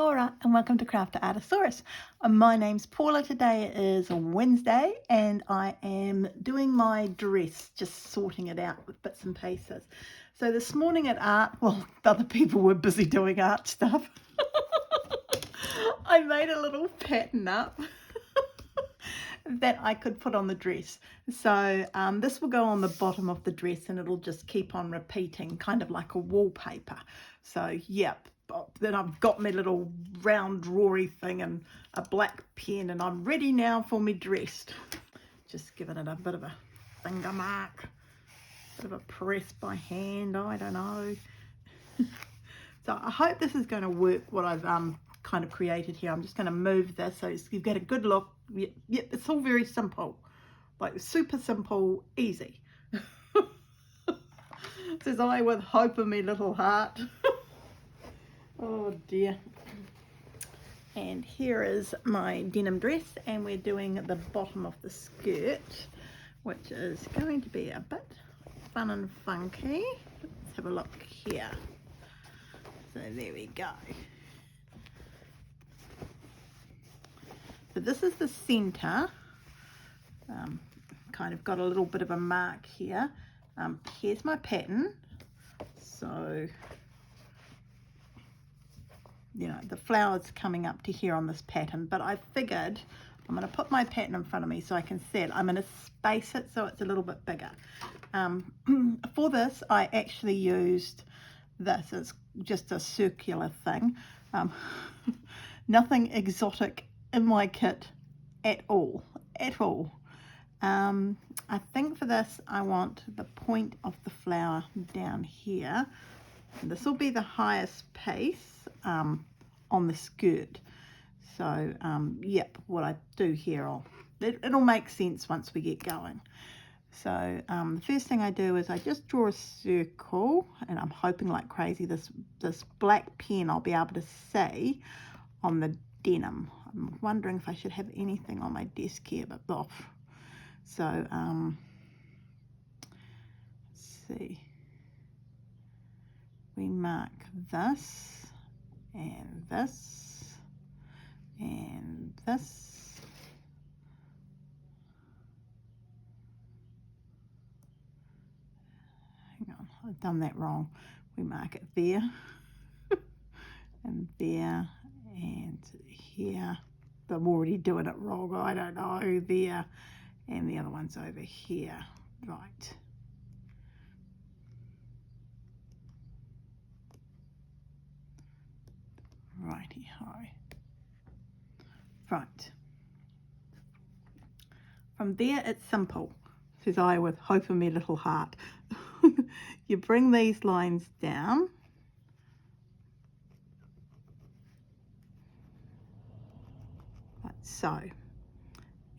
Kia ora and welcome to Craft to Artosaurus. My name's Paula. Today is a Wednesday and I am doing my dress, just sorting it out with bits and pieces. So this morning at art, well, other people were busy doing art stuff. I made a little pattern up that I could put on the dress. So this will go on the bottom of the dress and it'll just keep on repeating, kind of like a wallpaper. So yep, then I've got my little round drawery thing and a black pen and I'm ready now for me dress. Just giving it a bit of a finger mark, bit of a press by hand, I don't know. So I hope this is going to work, what I've kind of created here. I'm just going to move this so you get a good look. Yep, it's all very simple, like super simple, easy. Says I with hope in me little heart. Oh dear. And here is my denim dress and we're doing the bottom of the skirt, which is going to be a bit fun and funky. Let's have a look here. So there we go. So this is the center. Kind of got a little bit of a mark here. Here's my pattern. So, you know, the flower's coming up to here on this pattern, but I figured I'm going to put my pattern in front of me so I can see it. I'm going to space it so it's a little bit bigger. For this, I actually used this. It's just a circular thing. Nothing exotic in my kit at all. I think for this I want the point of the flower down here. And this will be the highest piece on the skirt. So yep, what I do here, it'll make sense once we get going. So the first thing I do is I just draw a circle, and I'm hoping like crazy this black pen I'll be able to see on the denim. I'm wondering if I should have anything on my desk here, but off. So let's see. We mark this and this and this. Hang on, I've done that wrong. We mark it there and there and here. I'm already doing it wrong, I don't know. There, and the other one's over here. Right. Righty-ho. Right. From there, it's simple, says I with hope in me little heart. You bring these lines down. Like so.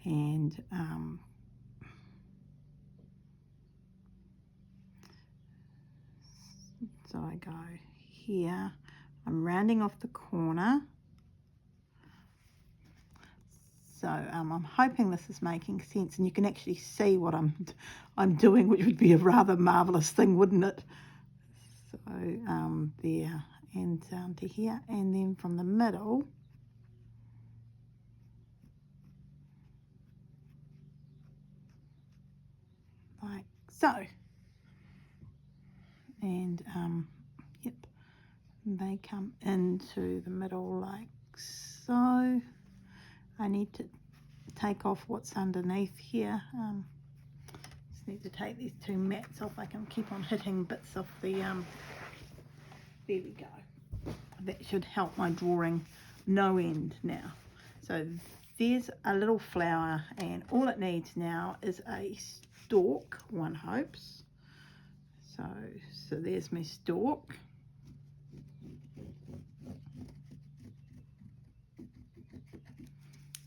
And so I go here. I'm rounding off the corner. So I'm hoping this is making sense, and you can actually see what I'm doing, which would be a rather marvelous thing, wouldn't it? So there and down to here, and then from the middle, like so. And yep, they come into the middle like so. I need to take off what's underneath here. Just need to take these two mats off. I can keep on hitting bits off the there we go. That should help my drawing no end now. So there's a little flower, and all it needs now is a stalk, one hopes. So there's my stalk.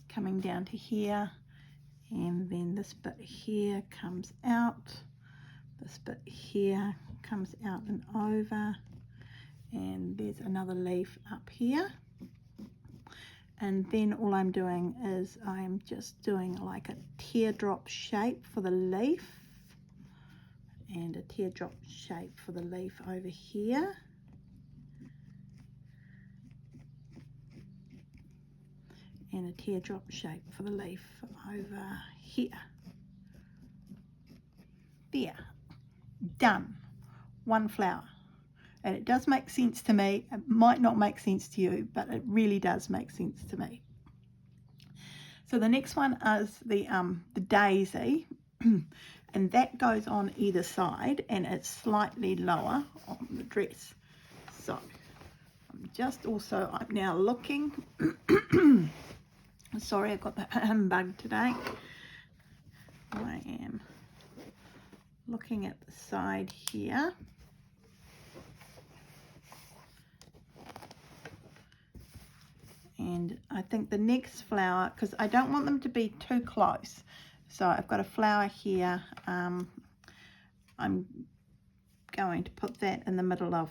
Coming down to here, and then this bit here comes out, this bit here comes out and over, and there's another leaf up here. And then all I'm doing is I'm just doing like a teardrop shape for the leaf, and a teardrop shape for the leaf over here. and a teardrop shape for the leaf over here. There, done. One flower. And it does make sense to me. It might not make sense to you, but it really does make sense to me. So the next one is the daisy, and that goes on either side, and it's slightly lower on the dress. So I'm now looking. Sorry, I've got the bug today. I am looking at the side here. And I think the next flower, because I don't want them to be too close, so I've got a flower here. I'm going to put that in the middle of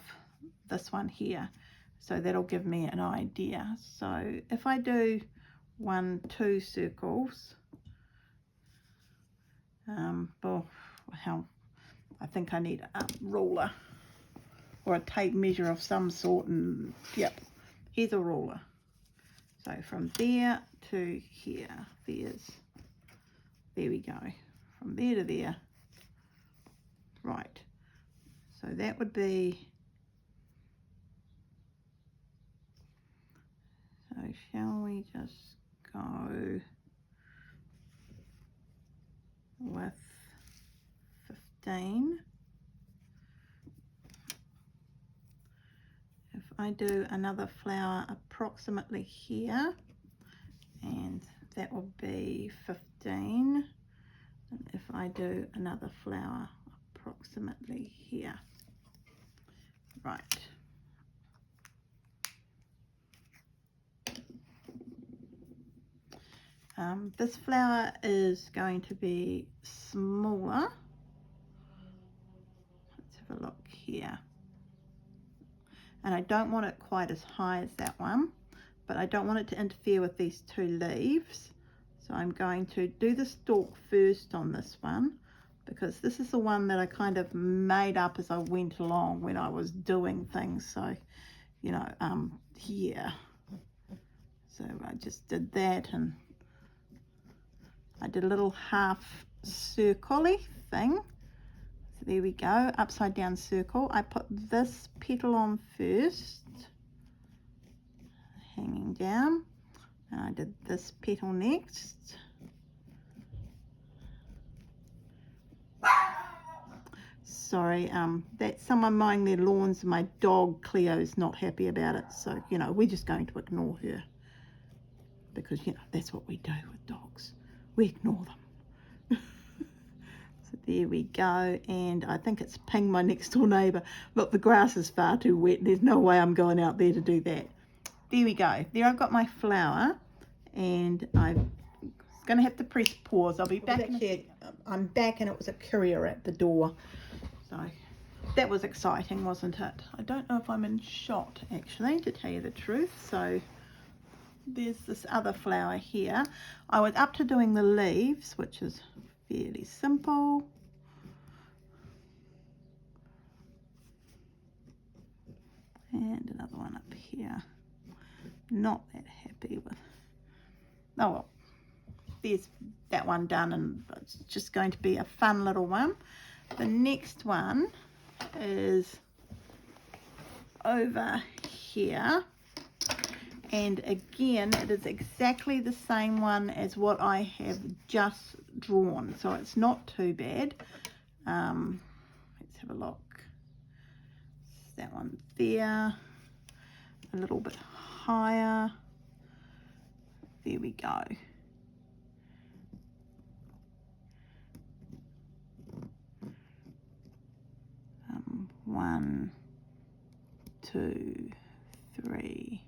this one here, so that'll give me an idea. So if I do 1, 2 circles, I think I need a ruler or a tape measure of some sort, and yep, here's a ruler. So from there to here, there we go, from there to there, right. So that would be, so shall we just go with 15. If I do another flower approximately here, and that will be 15, and if I do another flower approximately here, right. This flower is going to be smaller. Let's have a look here. And I don't want it quite as high as that one, but I don't want it to interfere with these 2 leaves. So I'm going to do the stalk first on this one, because this is the one that I kind of made up as I went along when I was doing things. So, you know, here. So I just did that, and I did a little half circle-y thing. So there we go, upside down circle. I put this petal on first, hanging down, and I did this petal next. Sorry, that's someone mowing their lawns, and my dog Cleo's not happy about it, so you know, we're just going to ignore her, because you know, that's what we do with dogs, we ignore them. So there we go, and I think it's pinged my next door neighbour. Look, the grass is far too wet, there's no way I'm going out there to do that. There we go, there I've got my flower, and I'm going to have to press pause. I'll be back in a sec. I'm back, and it was a courier at the door, so that was exciting, wasn't it? I don't know if I'm in shot actually, to tell you the truth. So there's this other flower here. I was up to doing the leaves, which is fairly simple. And another one up here. Not that happy with, oh well, there's that one done, and it's just going to be a fun little one. The next one is over here, and again it is exactly the same one as what I have just drawn, so it's not too bad. Let's have a look. That one there, a little bit higher. There we go. 1, 2, 3,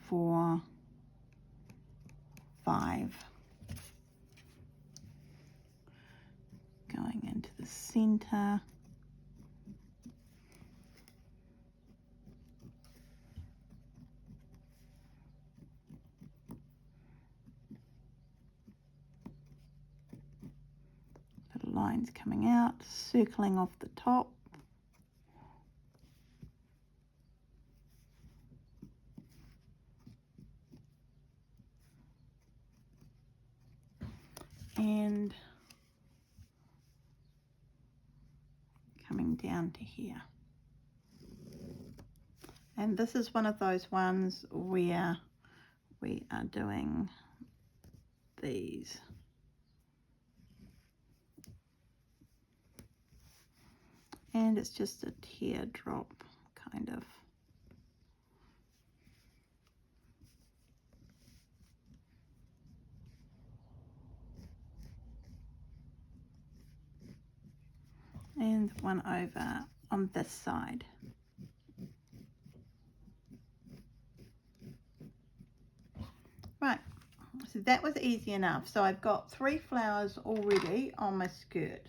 4, 5. Going into the center. Little lines coming out, circling off the top. and coming down to here. And this is one of those ones where we are doing these. And it's just a teardrop kind of. And one over on this side. Right, so that was easy enough. So I've got 3 flowers already on my skirt,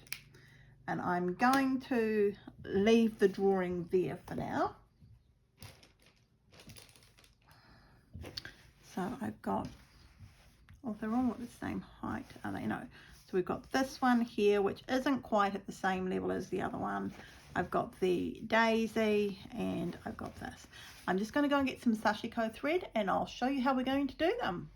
and I'm going to leave the drawing there for now. So I've got, oh, they're all at the same height, are they? No. So we've got this one here, which isn't quite at the same level as the other one. I've got the daisy, and I've got this. I'm just going to go and get some Sashiko thread, and I'll show you how we're going to do them.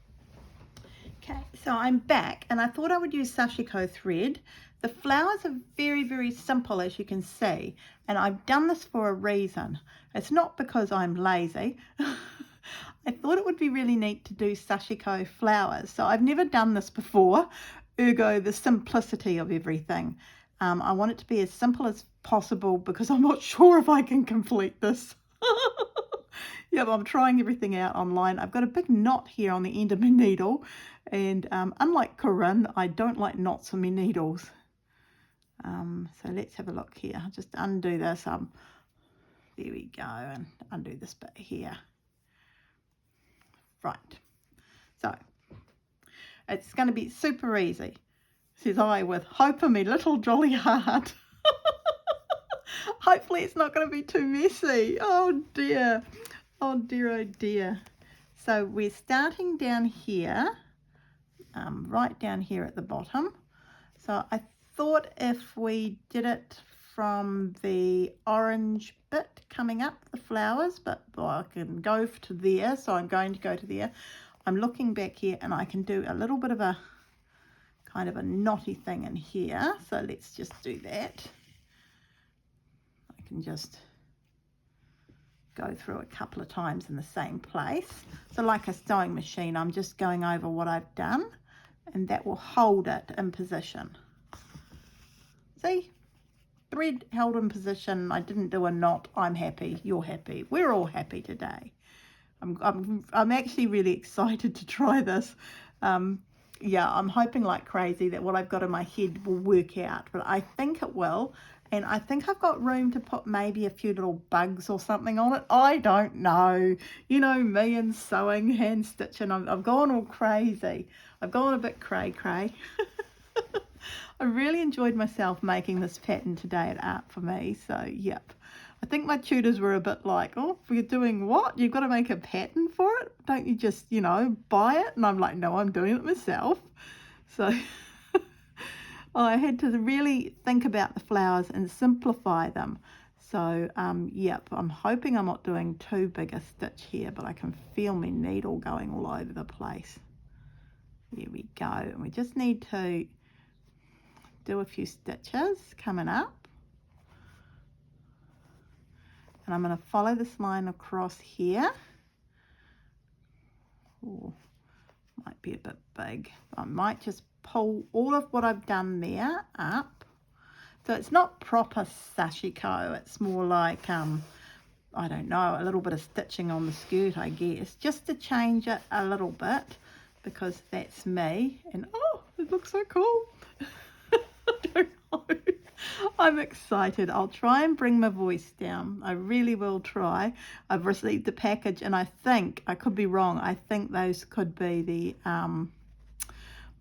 Okay, so I'm back, and I thought I would use Sashiko thread. The flowers are very, very simple, as you can see, and I've done this for a reason. It's not because I'm lazy. I thought it would be really neat to do Sashiko flowers. So I've never done this before, ergo the simplicity of everything. I want it to be as simple as possible because I'm not sure if I can complete this. Yeah, I'm trying everything out online. I've got a big knot here on the end of my needle, and unlike Corinne, I don't like knots on my needles. So let's have a look here. I'll just undo this. There we go, and undo this bit here. Right, so it's going to be super easy, says I with hope in me little jolly heart. Hopefully it's not going to be too messy. Oh dear, oh dear, oh dear. So we're starting down here, right down here at the bottom. So I thought if we did it from the orange bit coming up the flowers, but I can go to there, so I'm going to go to there. I'm looking back here, and I can do a little bit of a kind of a knotty thing in here, so let's just do that. I can just go through a couple of times in the same place. So like a sewing machine, I'm just going over what I've done, and that will hold it in position. See? Thread held in position. I didn't do a knot. I'm happy. You're happy. We're all happy today. I'm actually really excited to try this. Yeah, I'm hoping like crazy that what I've got in my head will work out, but I think it will. And I think I've got room to put maybe a few little bugs or something on it. I don't know. You know me and sewing, hand stitching. I've gone all crazy. I've gone a bit cray-cray. I really enjoyed myself making this pattern today at Art For Me. So, yep. I think my tutors were a bit like, oh, we're doing what? You've got to make a pattern for it? Don't you just, you know, buy it? And I'm like, no, I'm doing it myself. So I had to really think about the flowers and simplify them. So, yep, I'm hoping I'm not doing too big a stitch here, but I can feel my needle going all over the place. There we go. And we just need to do a few stitches coming up. And I'm going to follow this line across here. Ooh, might be a bit big. I might just pull all of what I've done there up. So it's not proper Sashiko. It's more like, I don't know, a little bit of stitching on the skirt, I guess. Just to change it a little bit, because that's me. And oh, it looks so cool. I don't know. I'm excited. I'll try and bring my voice down. I really will try. I've received the package, and I think, I could be wrong, I think those could be the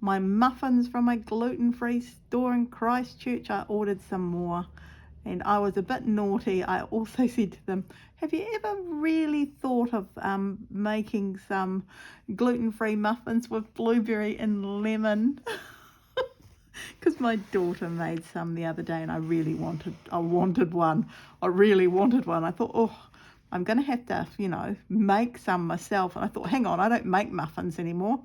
my muffins from my gluten-free store in Christchurch. I ordered some more, and I was a bit naughty. I also said to them, have you ever really thought of making some gluten-free muffins with blueberry and lemon? Because my daughter made some the other day, and I wanted one. I really wanted one. I thought, oh, I'm going to have to, you know, make some myself. And I thought, hang on, I don't make muffins anymore.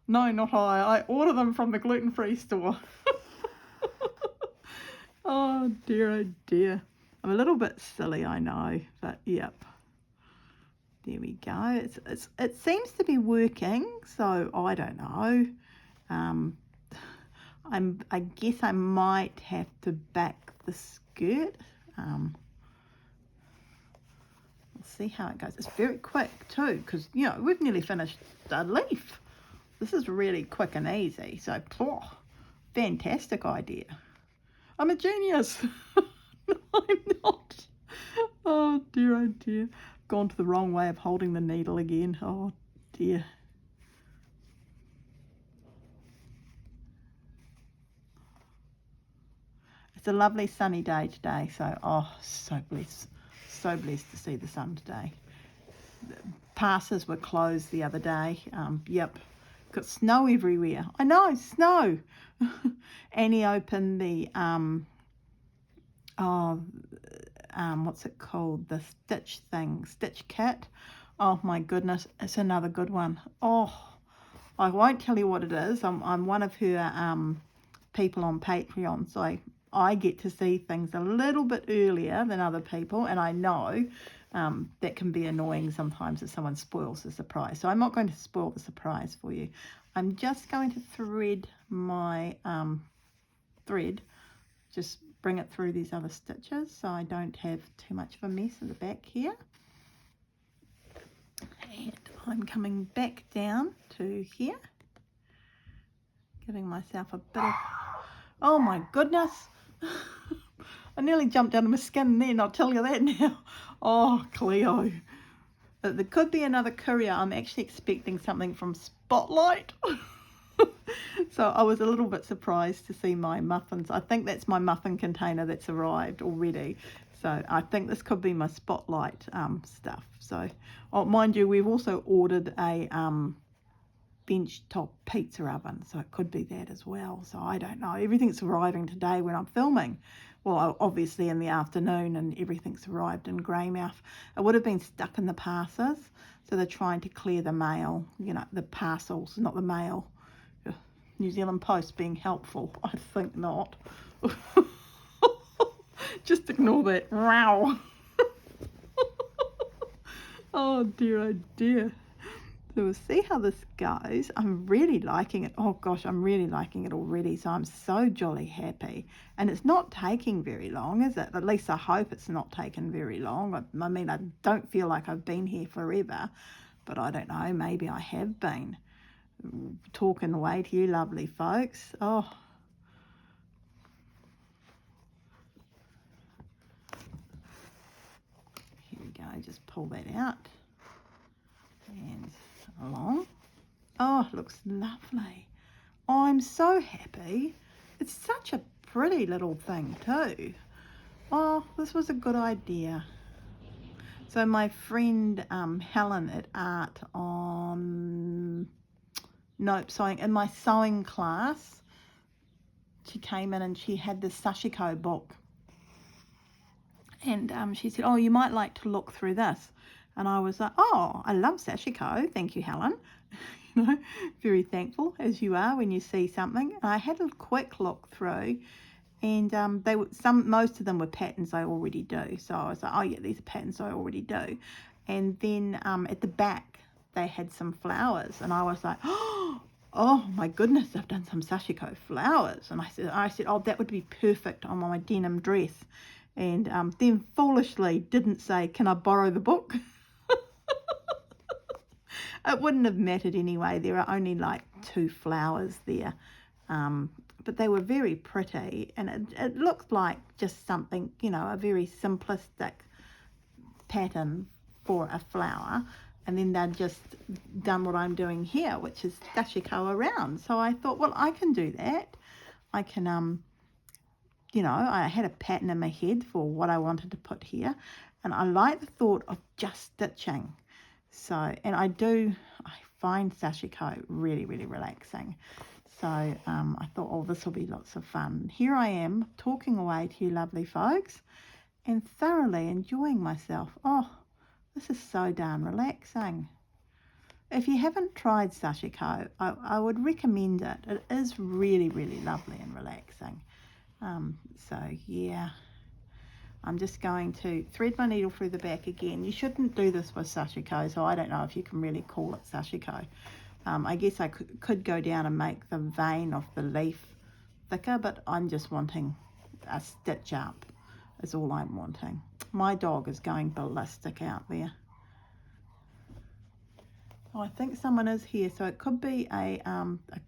No, not I. I order them from the gluten-free store. Oh dear, oh dear. I'm a little bit silly, I know, but yep. There we go. It seems to be working, so I don't know. I guess I might have to back the skirt. We'll see how it goes. It's very quick too, because you know we've nearly finished the leaf. This is really quick and easy. So, fantastic idea. I'm a genius. No, I'm not. Oh dear, oh dear. Gone to the wrong way of holding the needle again. Oh dear. It's a lovely sunny day today, so so blessed. So blessed to see the sun today. The passes were closed the other day. Yep. Got snow everywhere. I know, snow. Annie opened the what's it called? The stitch kit. Oh my goodness, it's another good one. Oh, I won't tell you what it is. I'm one of her people on Patreon, so I get to see things a little bit earlier than other people, and I know that can be annoying sometimes if someone spoils the surprise. So I'm not going to spoil the surprise for you. I'm just going to thread my thread, just bring it through these other stitches so I don't have too much of a mess in the back here. And I'm coming back down to here, giving myself a bit of, oh my goodness, I nearly jumped out of my skin then, I'll tell you that now. Oh, Cleo. There could be another courier. I'm actually expecting something from Spotlight. So I was a little bit surprised to see my muffins. I think that's my muffin container that's arrived already. So I think this could be my Spotlight stuff. So, oh, mind you, we've also ordered a bench top pizza oven. So it could be that as well. So I don't know. Everything's arriving today when I'm filming. Well, obviously in the afternoon, and everything's arrived in Greymouth. It would have been stuck in the passes. So they're trying to clear the mail, you know, the parcels, not the mail. New Zealand Post being helpful? I think not. Just ignore that. Wow. Oh dear, oh dear. So we'll see how this goes. I'm really liking it. Oh gosh, I'm really liking it already. So I'm so jolly happy. And it's not taking very long, is it? At least I hope it's not taken very long. I mean, I don't feel like I've been here forever, but I don't know. Maybe I have been. Talking away to you lovely folks. Oh, here we go. Just pull that out and along. Oh, it looks lovely. Oh, I'm so happy. It's such a pretty little thing too. Oh, this was a good idea. So my friend Helen at Art on sewing, in my sewing class, she came in and she had this Sashiko book. And she said, oh, you might like to look through this. And I was like, oh, I love Sashiko. Thank you, Helen. You know, very thankful as you are when you see something. And I had a quick look through, and they were most of them were patterns I already do. So I was like, oh yeah, these are patterns I already do. And then at the back they had some flowers, and I was like, oh my goodness, I've done some Sashiko flowers. And I said, oh, that would be perfect on my denim dress. And then foolishly didn't say, can I borrow the book? It wouldn't have mattered anyway. There are only like 2 flowers there. But they were very pretty. And it looked like just something, you know, a very simplistic pattern for a flower. And then they'd just done what I'm doing here, which is Sashiko around. So I thought, well, I can do that. I can, you know, I had a pattern in my head for what I wanted to put here. And I like the thought of just stitching. So, and I find Sashiko really, really relaxing. So I thought, oh, this will be lots of fun. Here I am talking away to you lovely folks and thoroughly enjoying myself. Oh, This is so darn relaxing. If you haven't tried Sashiko, I would recommend it. It is really, really lovely and relaxing. So yeah, I'm just going to thread my needle through the back again. You shouldn't do this with Sashiko, so I don't know if you can really call it Sashiko. I guess I could go down and make the vein of the leaf thicker, but I'm just wanting a stitch up is all I'm wanting. My dog is going ballistic out there. Oh, I think someone is here, so it could be a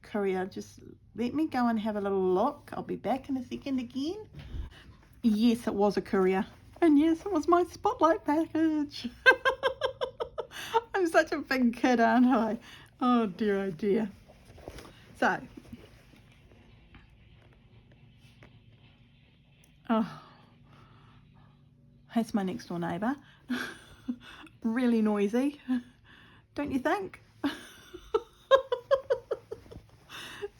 courier. Just let me go and have a little look. I'll be back in a second again. Yes, it was a courier, and yes, it was my spotlight package. I'm such a big kid, aren't I? Oh dear, oh dear. So, oh, that's my next door neighbour. Really noisy, don't you think?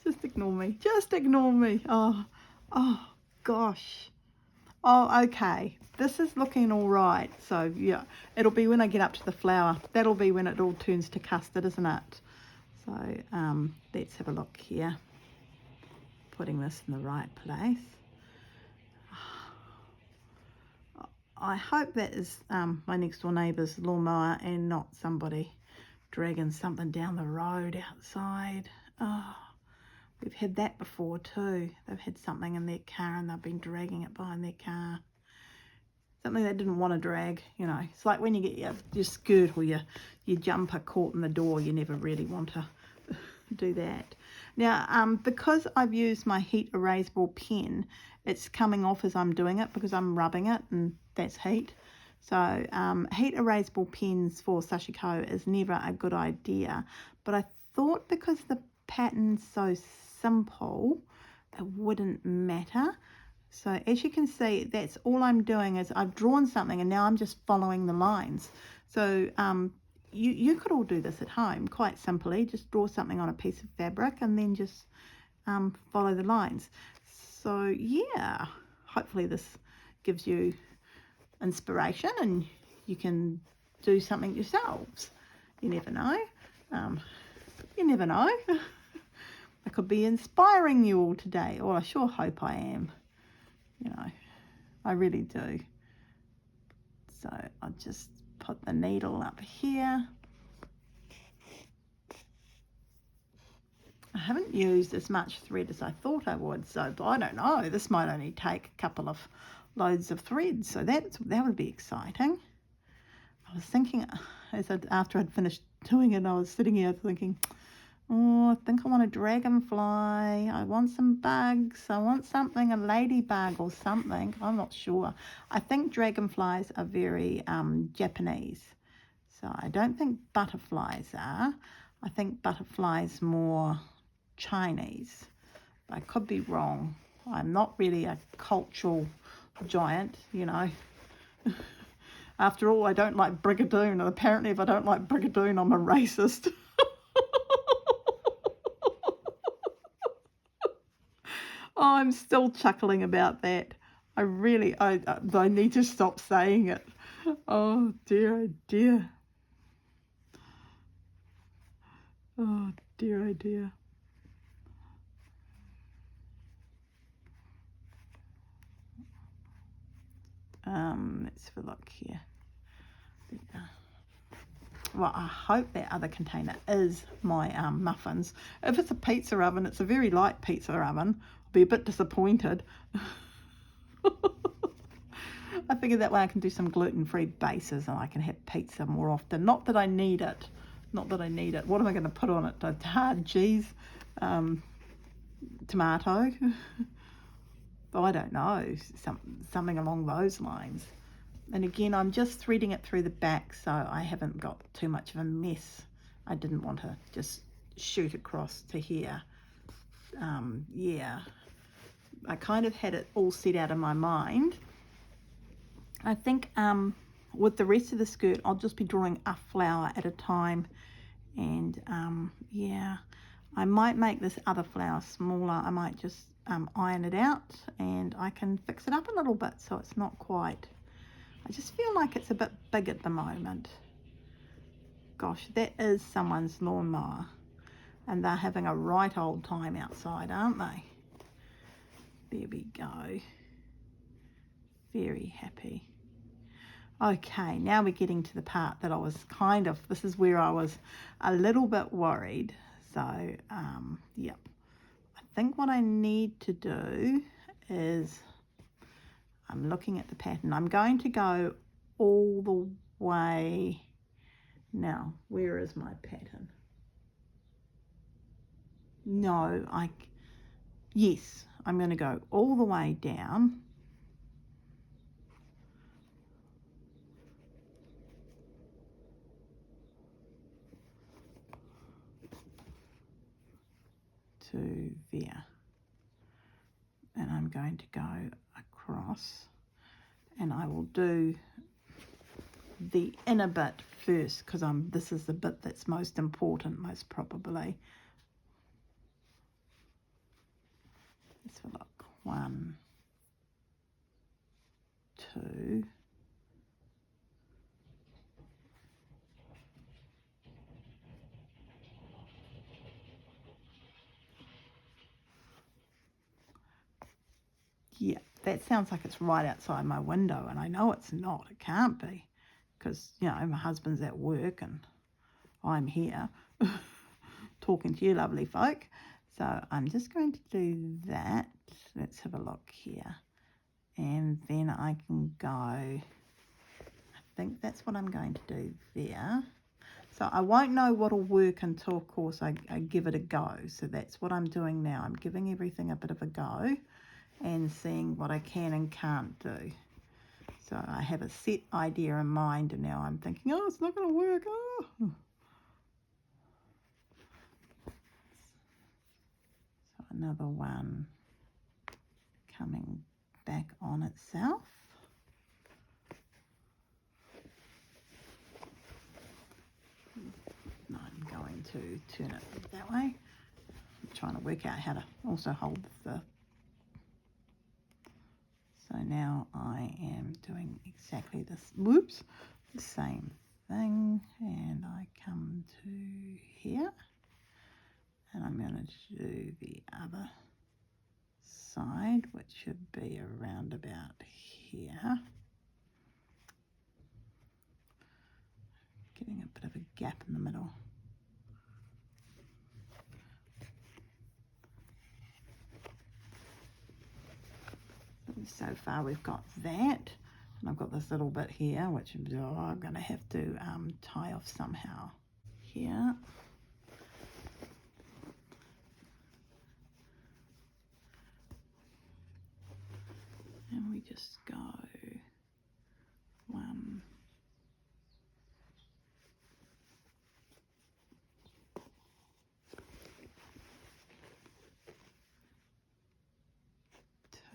Just ignore me. Just ignore me. Oh gosh. Oh, okay. This is looking all right. So yeah, it'll be when I get up to the flower. That'll be when it all turns to custard, isn't it? So let's have a look here. Putting this in the right place. I hope that is my next door neighbour's lawnmower and not somebody dragging something down the road outside. Oh, we've had that before too. They've had something in their car and they've been dragging it behind their car. Something they didn't want to drag, you know. It's like when you get your skirt or your jumper caught in the door, you never really want to do that. Now, because I've used my heat erasable pen, it's coming off as I'm doing it because I'm rubbing it and that's heat. So heat erasable pens for Sashiko is never a good idea. But I thought because the pattern's so simple, it wouldn't matter. So as you can see, that's all I'm doing is I've drawn something and now I'm just following the lines. So you could all do this at home quite simply. Just draw something on a piece of fabric and then just follow the lines. So yeah, hopefully this gives you inspiration and you can do something yourselves. You never know. You never know. I could be inspiring you all today, or I sure hope I am. You know, I really do. So I'll just put the needle up here. I haven't used as much thread as I thought I would, so but I don't know. This might only take a couple of loads of thread, so that would be exciting. I was thinking, after I'd finished doing it, I was sitting here thinking, oh, I think I want a dragonfly. I want some bugs. I want something, a ladybug or something. I'm not sure. I think dragonflies are very Japanese. So I don't think butterflies are. I think butterflies more Chinese. I could be wrong. I'm not really a cultural giant, you know. After all, I don't like brigadoon, and apparently if I don't like brigadoon, I'm a racist. Oh, I'm still chuckling about that. I need to stop saying it. Oh dear, oh dear. Oh dear, oh dear. Let's have a look here. Well, I hope that other container is my muffins. If it's a pizza oven, it's a very light pizza oven. I'll be a bit disappointed. I figured that way I can do some gluten-free bases and I can have pizza more often. Not that I need it. Not that I need it. What am I going to put on it? Hard cheese? Tomato? Oh, I don't know. Something along those lines. And again, I'm just threading it through the back so I haven't got too much of a mess. I didn't want to just shoot across to here. Yeah, I kind of had it all set out in my mind. I think with the rest of the skirt, I'll just be drawing a flower at a time. And yeah, I might make this other flower smaller. I might just iron it out and I can fix it up a little bit so it's not quite... I just feel like it's a bit big at the moment. Gosh, that is someone's lawnmower, and they're having a right old time outside, aren't they? There we go. Very happy. Okay, now we're getting to the part that I was this is where I was a little bit worried. So, yep. I think what I need to do is, I'm looking at the pattern. I'm going to go all the way. Now, where is my pattern? No, yes, I'm going to go all the way down. To there. And I'm going to go across, and I will do the inner bit first, because this is the bit that's most important, most probably. Let's have a look. 1, 2. Yeah, that sounds like it's right outside my window, and I know it's not. It can't be, because, you know, my husband's at work and I'm here talking to you lovely folk. So I'm just going to do that. Let's have a look here. And then I can go, I think that's what I'm going to do there. So I won't know what'll work until, of course, I give it a go. So that's what I'm doing now. I'm giving everything a bit of a go and seeing what I can and can't do. So I have a set idea in mind, and now I'm thinking, oh, it's not going to work. Oh. So another one coming back on itself. No, I'm going to turn it that way. I'm trying to work out how to also hold the... So now I am doing exactly this, whoops, the same thing, and I come to here, and I'm going to do the other side, which should be around about here. Getting a bit of a gap in the middle. So far we've got that, and I've got this little bit here which I'm going to have to tie off somehow here. And we just go 1,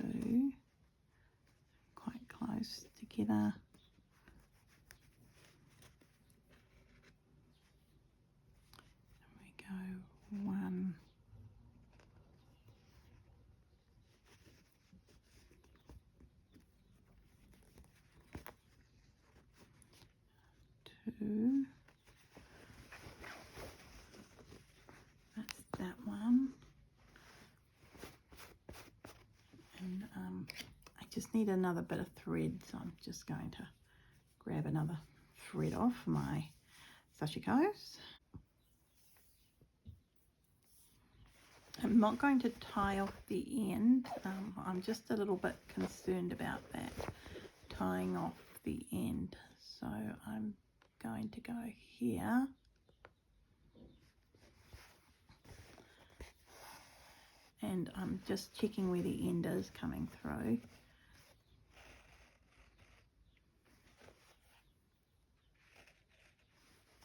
2, quite close together. And we go 1, 2. That's that one. And I just need another bit of thread, so I'm just going to grab another thread off my Sashikos. I'm not going to tie off the end. I'm just a little bit concerned about that, tying off the end. So I'm going to go here. And I'm just checking where the end is coming through.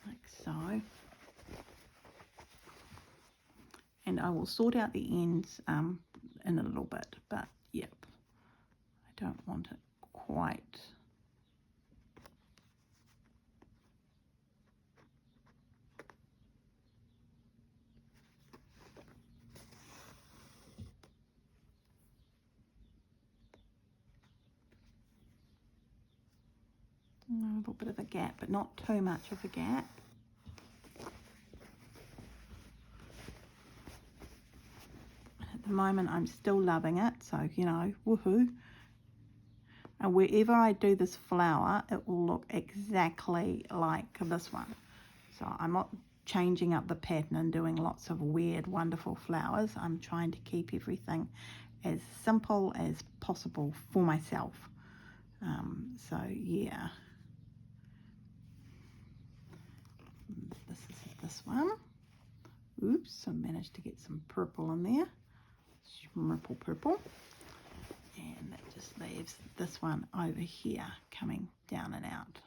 Like so. And I will sort out the ends in a little bit, but yep, I don't want it quite. A little bit of a gap, but not too much of a gap. At the moment I'm still loving it, so you know, woohoo. And wherever I do this flower, it will look exactly like this one. So I'm not changing up the pattern and doing lots of weird, wonderful flowers. I'm trying to keep everything as simple as possible for myself. So yeah. This is this one. Oops, I managed to get some purple in there. Ripple purple. And that just leaves this one over here coming down and out.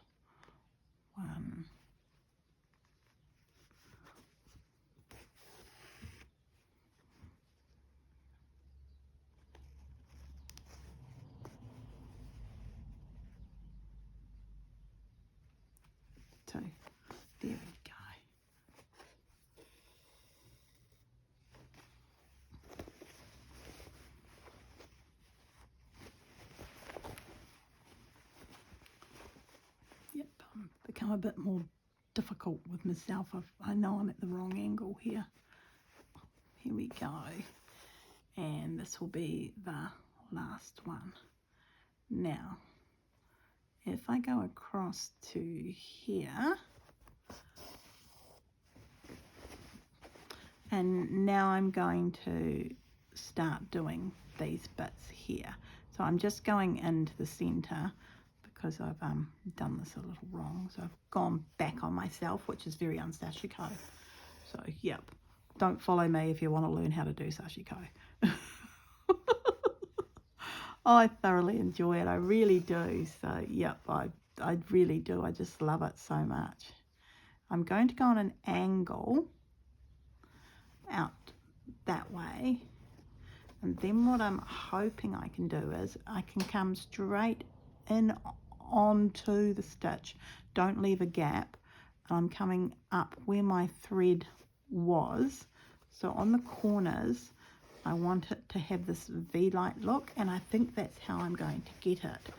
1, 2. There we go. Yep, become a bit more difficult with myself. I know I'm at the wrong angle here. Here we go. And this will be the last one. Now, if I go across to here, and now I'm going to start doing these bits here. So I'm just going into the center because I've done this a little wrong. So I've gone back on myself, which is very un-Sashiko. So yep, don't follow me if you want to learn how to do Sashiko. I thoroughly enjoy it, I really do. So yep, I really do. I just love it so much. I'm going to go on an angle out that way, and then what I'm hoping I can do is I can come straight in onto the stitch, don't leave a gap, and I'm coming up where my thread was. So on the corners I want it to have this V-like look, and I think that's how I'm going to get it.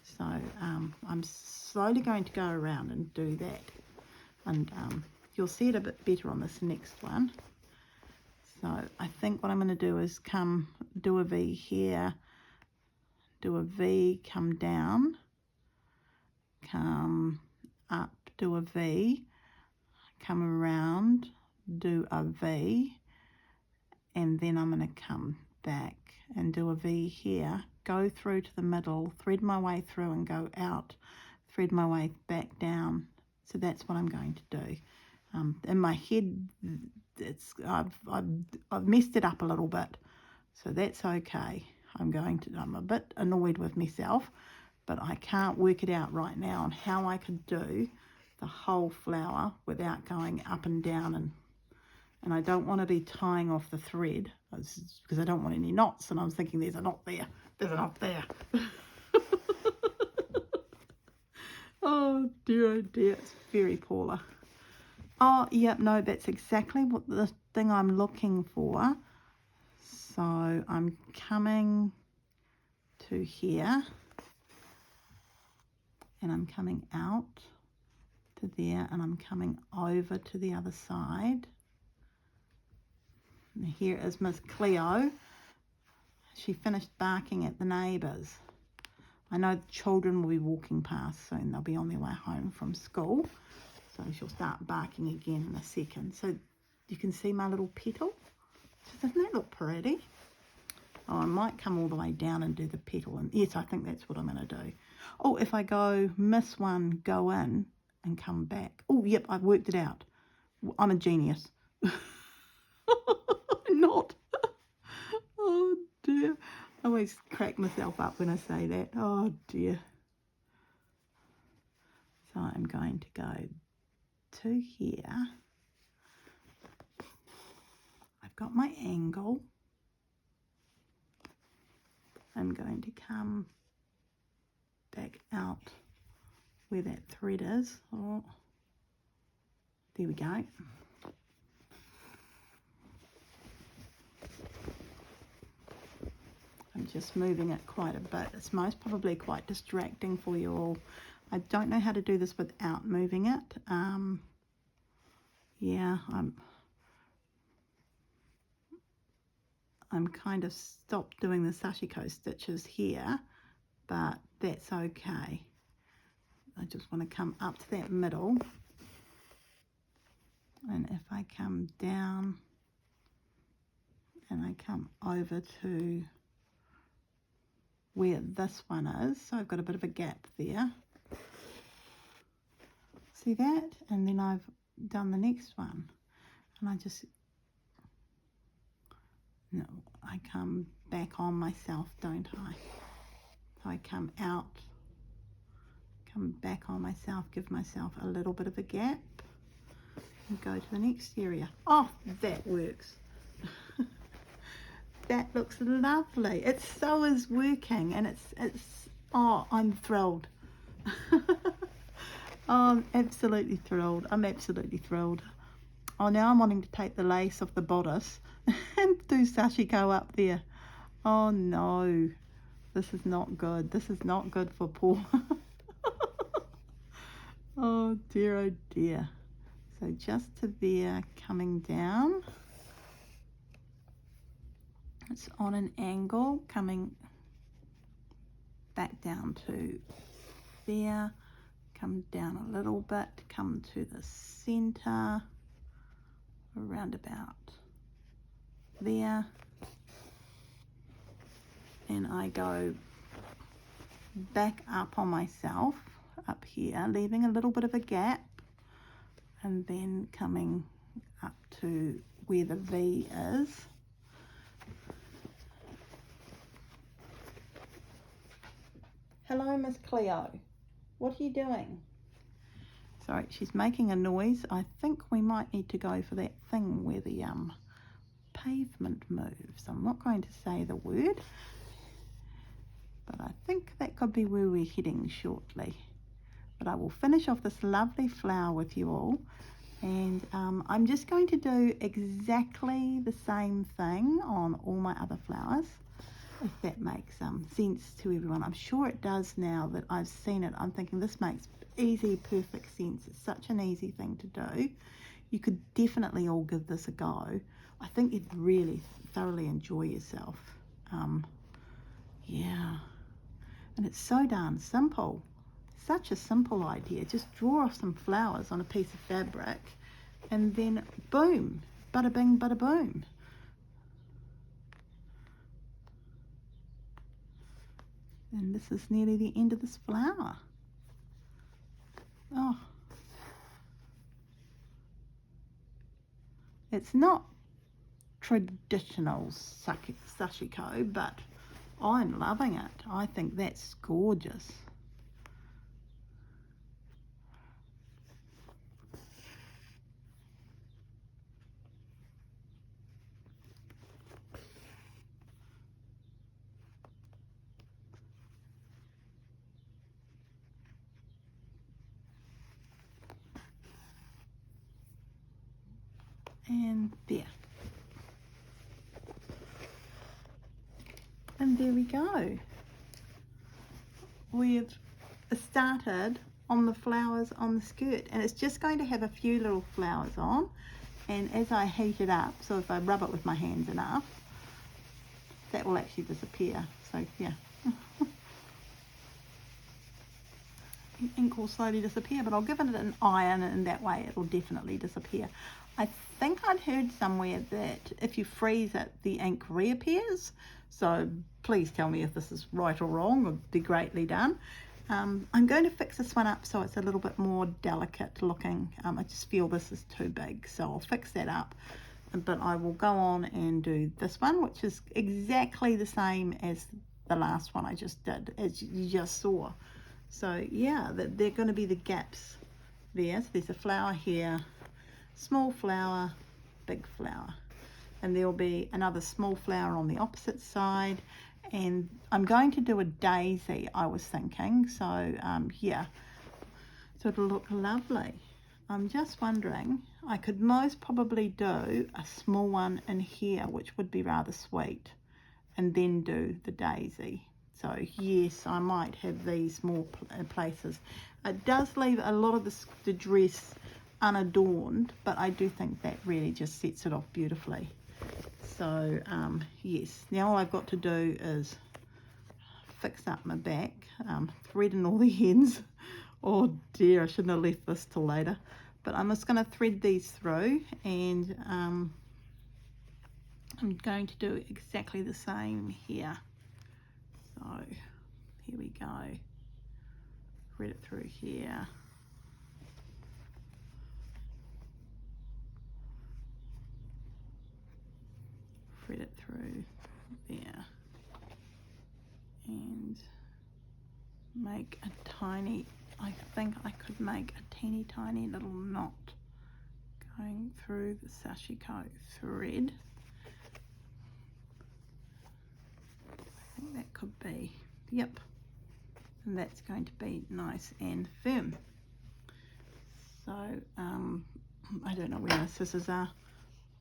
So I'm slowly going to go around and do that, and you'll see it a bit better on this next one. So I think what I'm going to do is come do a V here, do a V, come down, come up, do a V, come around, do a V, and then I'm going to come back and do a V here, go through to the middle, thread my way through and go out, thread my way back down. So that's what I'm going to do. In my head, I've messed it up a little bit, so that's okay. I'm a bit annoyed with myself, but I can't work it out right now on how I could do the whole flower without going up and down, and I don't want to be tying off the thread because I don't want any knots, and I was thinking there's a knot there, there's a knot there. Oh dear, it's very Paula. Oh, yep, no, that's exactly what the thing I'm looking for. So I'm coming to here, and I'm coming out to there, and I'm coming over to the other side. And here is Miss Cleo. She finished barking at the neighbours. I know the children will be walking past soon. They'll be on their way home from school. So she'll start barking again in a second. So you can see my little petal. So doesn't that look pretty? Oh, I might come all the way down and do the petal. And yes, I think that's what I'm going to do. Oh, if I go miss one, go in and come back. Oh, yep, I've worked it out. I'm a genius. I'm not. Oh, dear. I always crack myself up when I say that. Oh, dear. So I'm going to go to here. I've got my angle. I'm going to come back out where that thread is. Oh, there we go. I'm just moving it quite a bit. It's most probably quite distracting for you all. I don't know how to do this without moving it. Yeah, I'm kind of stopped doing the Sashiko stitches here, but that's okay. I just want to come up to that middle, and if I come down and I come over to where this one is, so I've got a bit of a gap there. See that? And then I've done the next one, and I just, no, I come back on myself, don't I? So I come out, come back on myself, give myself a little bit of a gap, and go to the next area. Oh, that works. That looks lovely. It so is working, and it's oh, I'm thrilled. Oh, I'm absolutely thrilled. I'm absolutely thrilled. Oh, now I'm wanting to take the lace off the bodice and do Sashiko up there. Oh no, this is not good. This is not good for Paula. Oh dear, oh dear. So just to there, coming down. It's on an angle, coming back down to there. Come down a little bit, come to the center, around about there, and I go back up on myself up here, leaving a little bit of a gap, and then coming up to where the V is. Hello, Miss Cleo. What are you doing? Sorry, she's making a noise. I think we might need to go for that thing where the pavement moves. I'm not going to say the word, but I think that could be where we're heading shortly. But I will finish off this lovely flower with you all, and I'm just going to do exactly the same thing on all my other flowers, if that makes sense to everyone. I'm sure it does now that I've seen it. I'm thinking this makes easy, perfect sense. It's such an easy thing to do. You could definitely all give this a go. I think you'd really thoroughly enjoy yourself. Yeah, and it's so darn simple. Such a simple idea. Just draw off some flowers on a piece of fabric, and then boom, bada bing, bada boom. And this is nearly the end of this flower. Oh, it's not traditional Sashiko, but I'm loving it. I think that's gorgeous. And there. And there we go. We've started on the flowers on the skirt, and it's just going to have a few little flowers on, and as I heat it up, so if I rub it with my hands enough, that will actually disappear. So yeah. The ink will slowly disappear, but I'll give it an iron, and that way it'll definitely disappear. I think I'd heard somewhere that if you freeze it, the ink reappears. So please tell me if this is right or wrong. It would be greatly done. I'm going to fix this one up so it's a little bit more delicate looking. I just feel this is too big, so I'll fix that up. But I will go on and do this one, which is exactly the same as the last one I just did, as you just saw. So yeah, they're going to be the gaps there. So there's a flower here, small flower, big flower, and there will be another small flower on the opposite side, and I'm going to do a daisy, I was thinking. So yeah, so it'll look lovely. I'm just wondering, I could most probably do a small one in here, which would be rather sweet, and then do the daisy. So yes, I might have these more places. It does leave a lot of the dress unadorned, but I do think that really just sets it off beautifully. So yes, now all I've got to do is fix up my back, thread in all the ends. Oh dear, I shouldn't have left this till later. But I'm just going to thread these through, and I'm going to do exactly the same here. So here we go. Thread it through here. Thread it through there. And make a tiny, I think I could make a teeny tiny little knot going through the Sashiko thread. I think that could be, yep, and that's going to be nice and firm. So I don't know where my scissors are.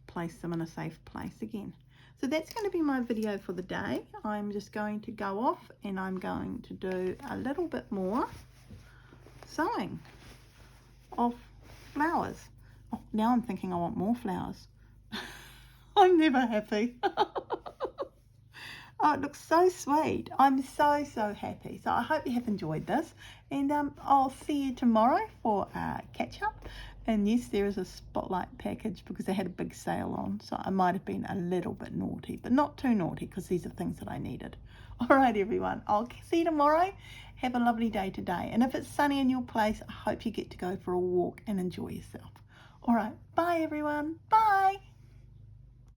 Place them in a safe place again. So that's going to be my video for the day. I'm just going to go off and I'm going to do a little bit more sewing of flowers. Oh, now I'm thinking I want more flowers. I'm never happy. Oh, it looks so sweet. I'm so happy. So I hope you have enjoyed this, and I'll see you tomorrow for catch up. And yes, there is a spotlight package because they had a big sale on, so I might have been a little bit naughty, but not too naughty because these are things that I needed. All right, everyone, I'll see you tomorrow. Have a lovely day today, and if it's sunny in your place, I hope you get to go for a walk and enjoy yourself. All right, bye everyone. Bye.